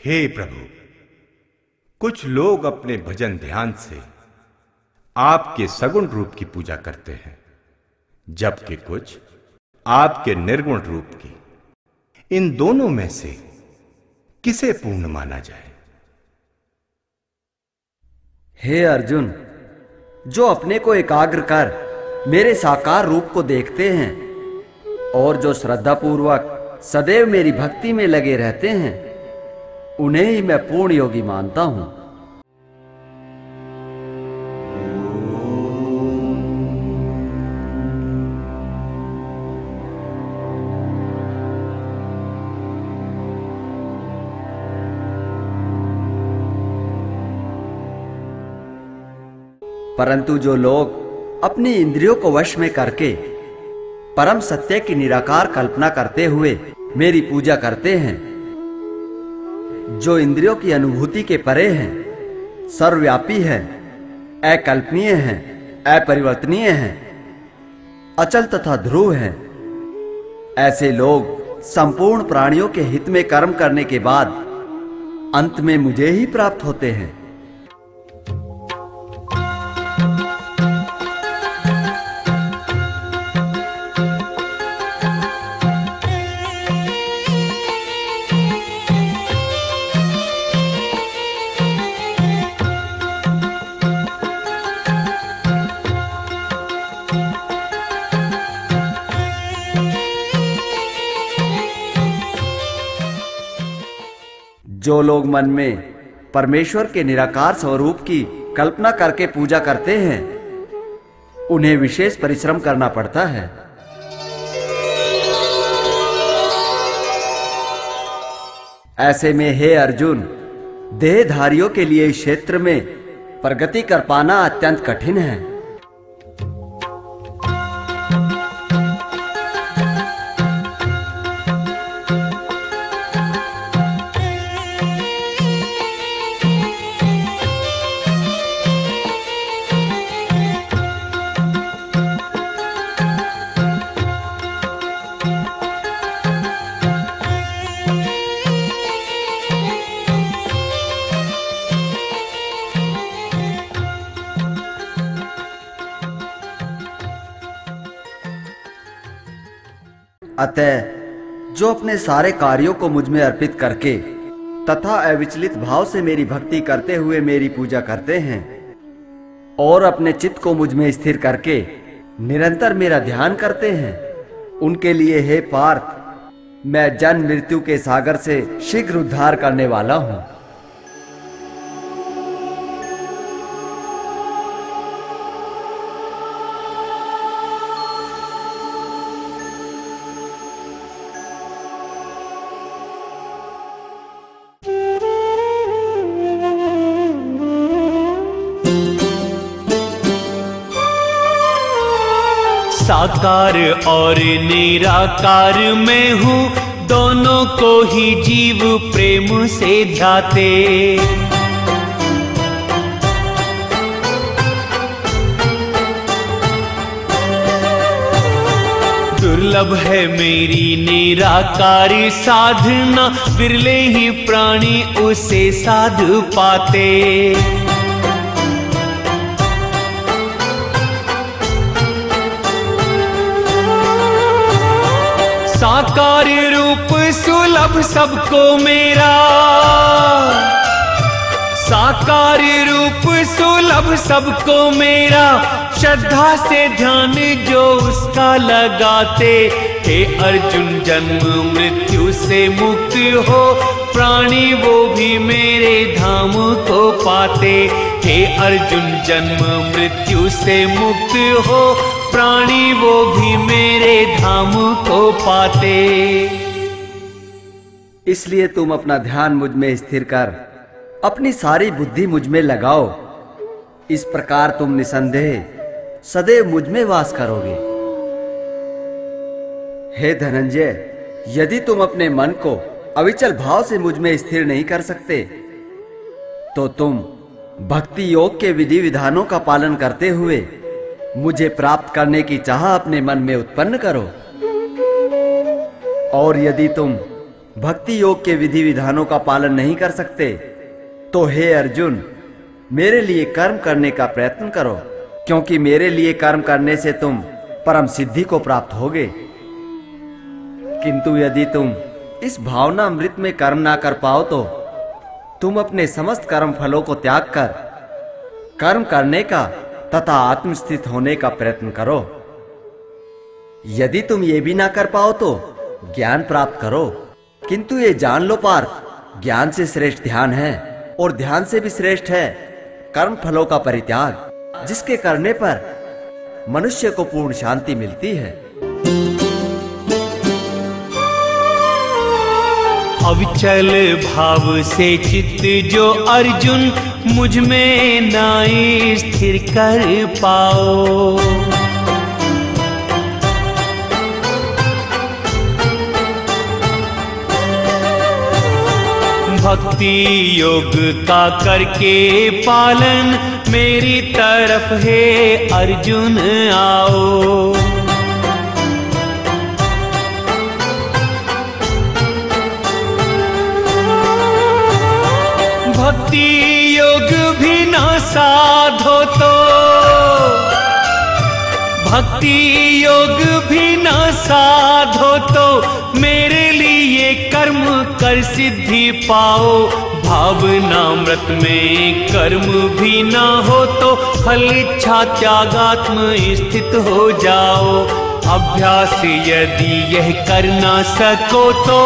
हे प्रभु, कुछ लोग अपने भजन ध्यान से आपके सगुण रूप की पूजा करते हैं, जबकि कुछ आपके निर्गुण रूप की। इन दोनों में से किसे पूर्ण माना जाए? हे अर्जुन, जो अपने को एकाग्र कर मेरे साकार रूप को देखते हैं और जो श्रद्धा पूर्वक सदैव मेरी भक्ति में लगे रहते हैं, उन्हें ही मैं पूर्ण योगी मानता हूं। परंतु जो लोग अपनी इंद्रियों को वश में करके परम सत्य की निराकार कल्पना करते हुए मेरी पूजा करते हैं, जो इंद्रियों की अनुभूति के परे हैं, सर्वव्यापी है, अकल्पनीय है, अपरिवर्तनीय है, अचल तथा ध्रुव है, ऐसे लोग संपूर्ण प्राणियों के हित में कर्म करने के बाद अंत में मुझे ही प्राप्त होते हैं। जो लोग मन में परमेश्वर के निराकार स्वरूप की कल्पना करके पूजा करते हैं, उन्हें विशेष परिश्रम करना पड़ता है। ऐसे में हे अर्जुन, देहधारियों के लिए इस क्षेत्र में प्रगति कर पाना अत्यंत कठिन है। अतः जो अपने सारे कार्यों को मुझ में अर्पित करके तथा अविचलित भाव से मेरी भक्ति करते हुए मेरी पूजा करते हैं और अपने चित्त को मुझ में स्थिर करके निरंतर मेरा ध्यान करते हैं, उनके लिए हे पार्थ, मैं जन्म मृत्यु के सागर से शीघ्र उद्धार करने वाला हूं। साकार और निराकार मैं हूँ, दोनों को ही जीव प्रेम से ध्याते। दुर्लभ है मेरी निराकार साधना, विरले ही प्राणी उसे साध पाते। साकार रूप सुलभ सबको मेरा, साकार रूप सुलभ सबको मेरा, श्रद्धा से ध्यान जो उसका लगाते। हे अर्जुन, जन्म मृत्यु से मुक्त हो प्राणी वो भी मेरे धाम को पाते। हे अर्जुन, जन्म मृत्यु से मुक्त हो प्राणी वो भी मेरे धाम को पाते। इसलिए तुम अपना ध्यान मुझ में स्थिर कर अपनी सारी बुद्धि मुझ में लगाओ। इस प्रकार तुम निसंदेह सदैव मुझ में वास करोगे। हे धनंजय, यदि तुम अपने मन को अविचल भाव से मुझ में स्थिर नहीं कर सकते, तो तुम भक्ति योग के विधि विधानों का पालन करते हुए मुझे प्राप्त करने की चाह अपने मन में उत्पन्न करो। और यदि तुम भक्ति योग के विधि विधानों का पालन नहीं कर सकते, तो हे अर्जुन, मेरे लिए कर्म करने का प्रयत्न करो, क्योंकि मेरे लिए कर्म करने से तुम परम सिद्धि को प्राप्त होगे। किंतु यदि तुम इस भावना अमृत में कर्म ना कर पाओ तो तुम अपने समस्त कर्म फलों को त्याग कर कर्म करने का तथा आत्मस्थित होने का प्रयत्न करो। यदि तुम ये भी ना कर पाओ तो ज्ञान प्राप्त करो, किंतु ये जान लो पार्थ, ज्ञान से श्रेष्ठ ध्यान है और ध्यान से भी श्रेष्ठ है कर्म फलों का परित्याग, जिसके करने पर मनुष्य को पूर्ण शांति मिलती है। अविचल भाव से चित्त जो अर्जुन मुझ में नाई स्थिर कर पाओ, भक्ति योग का करके पालन मेरी तरफ है अर्जुन आओ। भक्ति योग भी ना साधो तो, भक्ति योग भी ना साधो तो मेरे लिए कर्म कर सिद्धि पाओ। भावनामृत में कर्म भी ना हो तो फल इच्छा त्यागात्म स्थित हो जाओ। अभ्यास यदि यह कर ना सको तो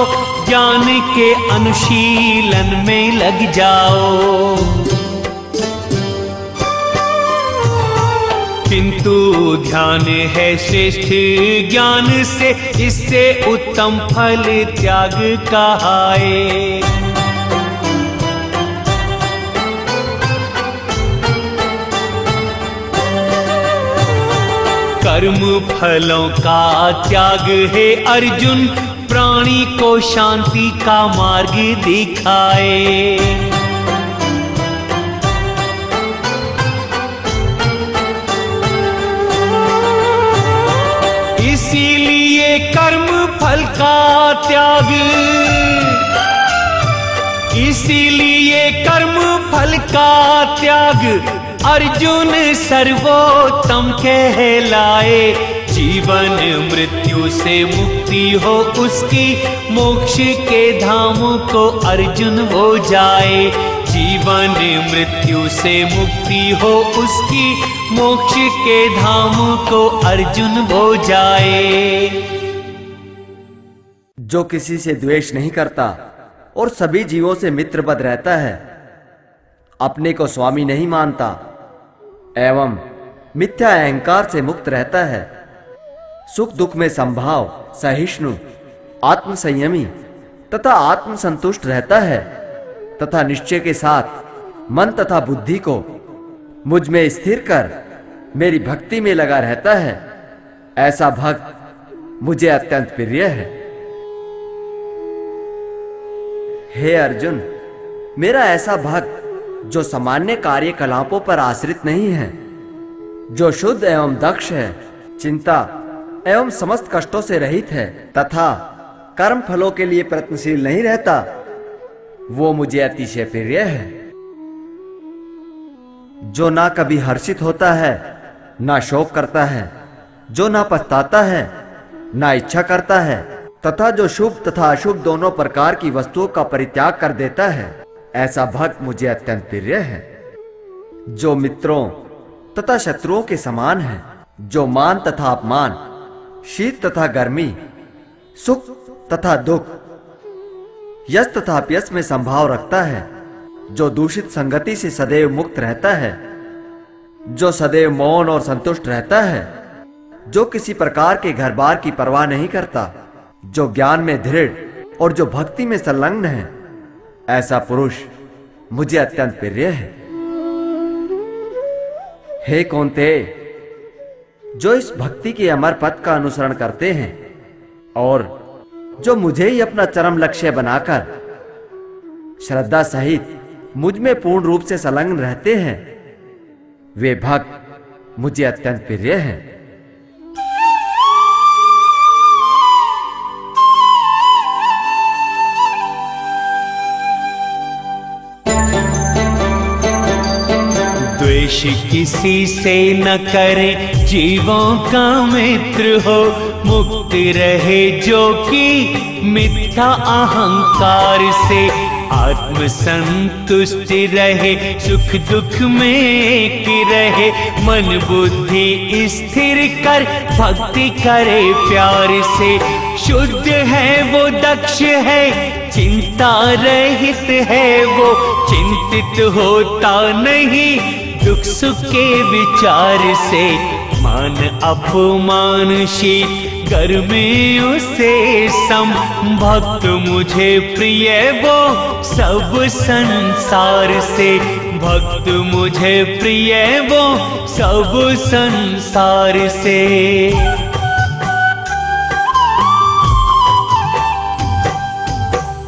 ज्ञान के अनुशीलन में लग जाओ। किंतु ध्यान है श्रेष्ठ ज्ञान से, इससे उत्तम फल त्याग कहाए। कर्म फलों का त्याग है अर्जुन, प्राणी को शांति का मार्ग दिखाए। इसीलिए कर्म फल का त्याग, इसीलिए कर्म फल का त्याग अर्जुन सर्वोत्तम कहलाए। जीवन मृत्यु से मुक्ति हो उसकी, मोक्ष के धाम को अर्जुन हो जाए। जीवन मृत्यु से मुक्ति हो उसकी, मोक्ष के धाम को अर्जुन हो जाए। जो किसी से द्वेष नहीं करता और सभी जीवों से मित्रवत रहता है, अपने को स्वामी नहीं मानता एवं मिथ्या अहंकार से मुक्त रहता है, सुख दुख में संभाव, सहिष्णु, आत्म संयमी तथा आत्म संतुष्ट रहता है, तथा निश्चय के साथ मन तथा बुद्धि को मुझ में स्थिर कर मेरी भक्ति में लगा रहता है, ऐसा भक्त मुझे अत्यंत प्रिय है। हे अर्जुन, मेरा ऐसा भक्त जो सामान्य कार्यकलापों पर आश्रित नहीं है, जो शुद्ध एवं दक्ष है, चिंता एवं समस्त कष्टों से रहित है तथा कर्म फलों के लिए प्रयत्नशील नहीं रहता, वो मुझे अतिशय प्रिय है। जो ना कभी हर्षित होता है, ना शोक करता है, जो ना पछताता है, ना इच्छा करता है, तथा जो शुभ तथा अशुभ दोनों प्रकार की वस्तुओं का परित्याग कर देता है, ऐसा भक्त मुझे अत्यंत प्रिय है। जो मित्रों तथा शत्रुओं के समान है, जो मान तथा अपमान, शीत तथा गर्मी, सुख तथा दुख, यश तथा अपयश में संभाव रखता है, जो दूषित संगति से सदैव मुक्त रहता है, जो सदैव मौन और संतुष्ट रहता है, जो किसी प्रकार के घर बार की परवाह नहीं करता, जो ज्ञान में दृढ़ और जो भक्ति में संलग्न है, ऐसा पुरुष मुझे अत्यंत प्रिय है। हे कौन्तेय, जो इस भक्ति के अमर पथ का अनुसरण करते हैं और जो मुझे ही अपना चरम लक्ष्य बनाकर श्रद्धा सहित मुझ में पूर्ण रूप से संलग्न रहते हैं, वे भक्त मुझे अत्यंत प्रिय हैं। द्वेष किसी से न करे, जीवों का मित्र हो, मुक्त रहे जो कि मिथ्या अहंकार से, आत्म संतुष्टि रहे, सुख दुख में एक रहे, मन बुद्धि स्थिर कर भक्ति करे प्यार से। शुद्ध है वो, दक्ष है, चिंता रहित है वो, चिंतित होता नहीं दुख सुख के विचार से। मान अपमानशील गर्मी उसे सम, भक्त मुझे प्रिय वो सब संसार से, भक्त मुझे प्रिय वो सब संसार से।